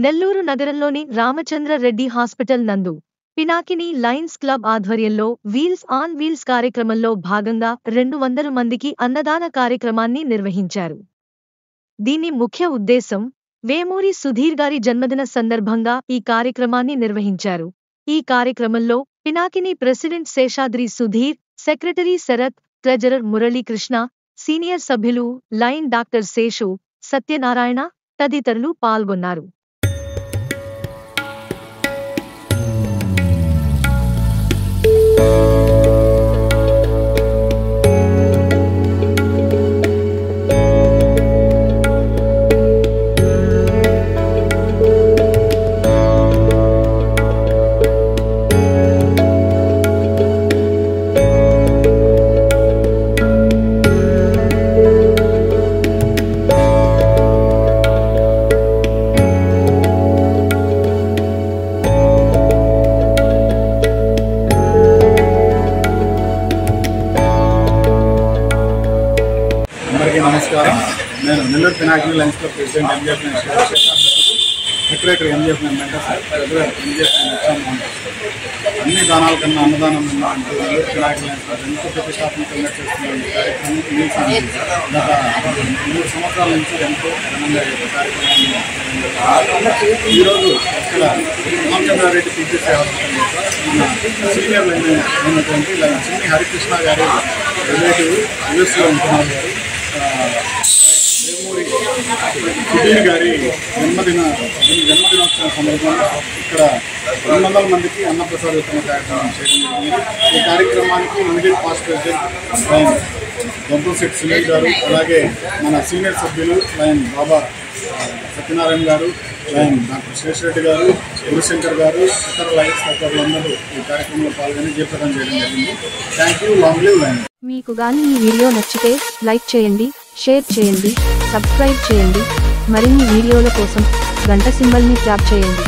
నెల్లూరు నగరంలోని రామచంద్ర రెడ్డి హాస్పిటల్ నందు Pinakini Lions club ఆధ్వర్యంలో వీల్స్ ఆన్ వీల్స్ కార్యక్రమంలో భాగంగా 200 మందికి అన్నదాన కార్యక్రమాన్ని నిర్వహించారు. దీని ముఖ్య ఉద్దేశం వేమూరి సుధీర్ గారి జన్మదిన సందర్భంగా ఈ కార్యక్రమాన్ని నిర్వహించారు. ఈ కార్యక్రమంలో Pinakini president Seshadri Sudhir, secretary Sarath, treasurer Muralikrishna, senior సభ్యులు లైన్ డాక్టర్ శేషు, సత్యనారాయణ తదితరులు పాల్గొన్నారు. నమస్కారం. నేను Nellore Pinakini Lions Club president MGF secretary MGF అన్ని దానాల కన్నా అన్నదానం అంటూ నెల్లూరు పినాకిని లయన్స్ క్లబ్ ఎంతో ప్రతిష్టాత్మకంగా చేస్తున్న కార్యక్రమం గత 3 సంవత్సరాల నుంచి ఎంతో ఘనంగా కార్యక్రమాన్ని ఈరోజు ఇక్కడ రామచంద్రారెడ్డి టీచర్స్ మన సీనియర్ అయినటువంటి చిన్ని హరికృష్ణ గారి రిలేటివ్ యూఎస్లో ఉంటున్నారు గారు వేమూరి సుధీర్ గారి జన్మదినోత్సవం సందర్భంగా ఇక్కడ 200 మందికి అన్నప్రసాద వితరణ కార్యక్రమం చేయడం జరిగింది. ఈ కార్యక్రమానికి immediate past president lion Gampalasetty Sunil గారు, అలాగే మన సీనియర్ సభ్యులు లైన్ బాబా సత్యనారాయణ గారు, లైన్ డాక్టర్ శేషరెడ్డి గారు, గురుశంకర్ గారు, ఇతర లైన్స్ సభ్యులందరూ ఈ కార్యక్రమంలో పాల్గొని జయప్రదం చేయడం జరిగింది. Thank you. Long live line. మీకు గాని ఈ వీడియో నచ్చితే లైక్ చేయండి, షేర్ చేయండి, సబ్స్క్రైబ్ చేయండి. మరిన్ని వీడియోల కోసం గంట సింబల్ని ట్యాప్ చేయండి.